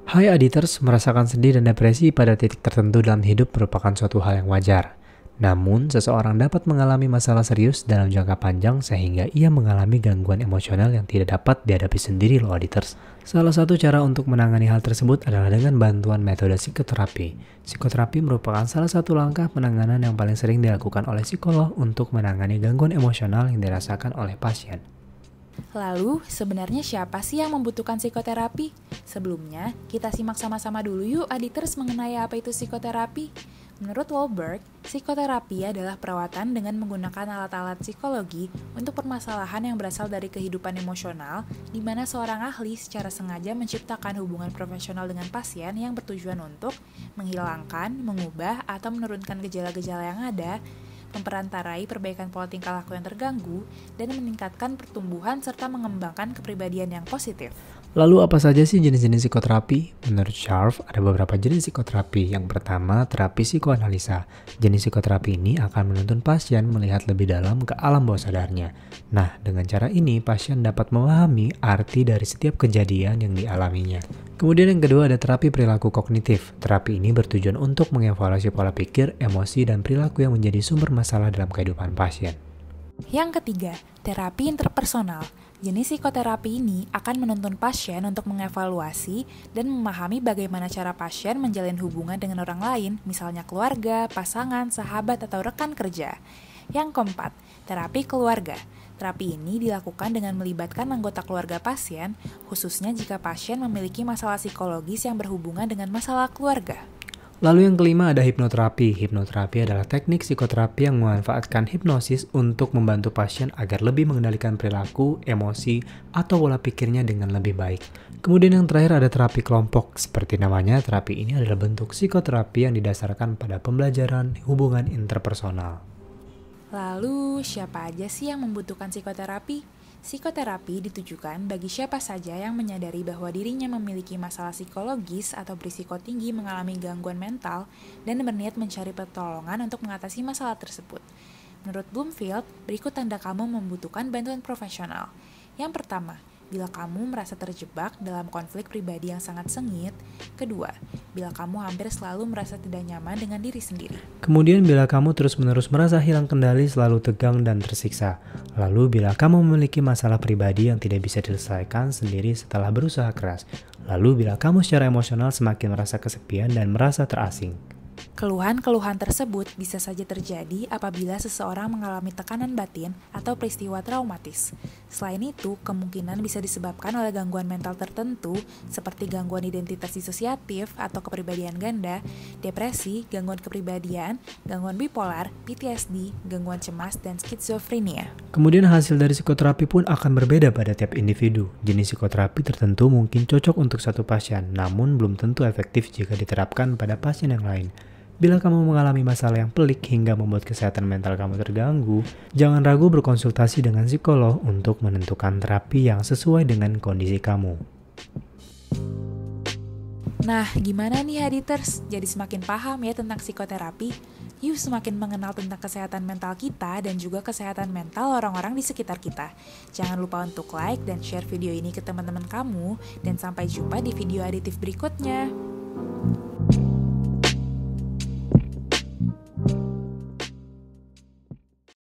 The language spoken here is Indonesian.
Hai Aditers, merasakan sedih dan depresi pada titik tertentu dalam hidup merupakan suatu hal yang wajar. Namun, seseorang dapat mengalami masalah serius dalam jangka panjang sehingga ia mengalami gangguan emosional yang tidak dapat dihadapi sendiri loh Aditers. Salah satu cara untuk menangani hal tersebut adalah dengan bantuan metode psikoterapi. Psikoterapi merupakan salah satu langkah penanganan yang paling sering dilakukan oleh psikolog untuk menangani gangguan emosional yang dirasakan oleh pasien. Lalu, sebenarnya siapa sih yang membutuhkan psikoterapi? Sebelumnya, kita simak sama-sama dulu yuk Aditers mengenai apa itu psikoterapi. Menurut Wahlberg, psikoterapi adalah perawatan dengan menggunakan alat-alat psikologi untuk permasalahan yang berasal dari kehidupan emosional, di mana seorang ahli secara sengaja menciptakan hubungan profesional dengan pasien yang bertujuan untuk menghilangkan, mengubah, atau menurunkan gejala-gejala yang ada, memperantarai perbaikan pola tingkah laku yang terganggu, dan meningkatkan pertumbuhan serta mengembangkan kepribadian yang positif. Lalu apa saja sih jenis-jenis psikoterapi? Menurut Scharf, ada beberapa jenis psikoterapi. Yang pertama, terapi psikoanalisa. Jenis psikoterapi ini akan menuntun pasien melihat lebih dalam ke alam bawah sadarnya. Nah, dengan cara ini, pasien dapat memahami arti dari setiap kejadian yang dialaminya. Kemudian yang kedua ada terapi perilaku kognitif. Terapi ini bertujuan untuk mengevaluasi pola pikir, emosi, dan perilaku yang menjadi sumber masalah dalam kehidupan pasien. Yang ketiga, terapi interpersonal. Jenis psikoterapi ini akan menuntun pasien untuk mengevaluasi dan memahami bagaimana cara pasien menjalin hubungan dengan orang lain, misalnya keluarga, pasangan, sahabat, atau rekan kerja. Yang keempat, terapi keluarga. Terapi ini dilakukan dengan melibatkan anggota keluarga pasien, khususnya jika pasien memiliki masalah psikologis yang berhubungan dengan masalah keluarga. Lalu yang kelima ada hipnoterapi. Hipnoterapi adalah teknik psikoterapi yang memanfaatkan hipnosis untuk membantu pasien agar lebih mengendalikan perilaku, emosi, atau pola pikirnya dengan lebih baik. Kemudian yang terakhir ada terapi kelompok. Seperti namanya, terapi ini adalah bentuk psikoterapi yang didasarkan pada pembelajaran hubungan interpersonal. Lalu, siapa aja sih yang membutuhkan psikoterapi? Psikoterapi ditujukan bagi siapa saja yang menyadari bahwa dirinya memiliki masalah psikologis atau berisiko tinggi mengalami gangguan mental dan berniat mencari pertolongan untuk mengatasi masalah tersebut. Menurut Bloomfield, berikut tanda kamu membutuhkan bantuan profesional. Yang pertama, bila kamu merasa terjebak dalam konflik pribadi yang sangat sengit. Kedua, bila kamu hampir selalu merasa tidak nyaman dengan diri sendiri. Kemudian bila kamu terus-menerus merasa hilang kendali, selalu tegang dan tersiksa. Lalu bila kamu memiliki masalah pribadi yang tidak bisa diselesaikan sendiri setelah berusaha keras. Lalu bila kamu secara emosional semakin merasa kesepian dan merasa terasing. Keluhan-keluhan tersebut bisa saja terjadi apabila seseorang mengalami tekanan batin atau peristiwa traumatis. Selain itu, kemungkinan bisa disebabkan oleh gangguan mental tertentu seperti gangguan identitas disosiatif atau kepribadian ganda, depresi, gangguan kepribadian, gangguan bipolar, PTSD, gangguan cemas, dan skizofrenia. Kemudian hasil dari psikoterapi pun akan berbeda pada tiap individu. Jenis psikoterapi tertentu mungkin cocok untuk satu pasien, namun belum tentu efektif jika diterapkan pada pasien yang lain. Bila kamu mengalami masalah yang pelik hingga membuat kesehatan mental kamu terganggu, jangan ragu berkonsultasi dengan psikolog untuk menentukan terapi yang sesuai dengan kondisi kamu. Nah, gimana nih Haditers? Jadi semakin paham ya tentang psikoterapi? Yuk semakin mengenal tentang kesehatan mental kita dan juga kesehatan mental orang-orang di sekitar kita. Jangan lupa untuk like dan share video ini ke teman-teman kamu, dan sampai jumpa di video aditif berikutnya.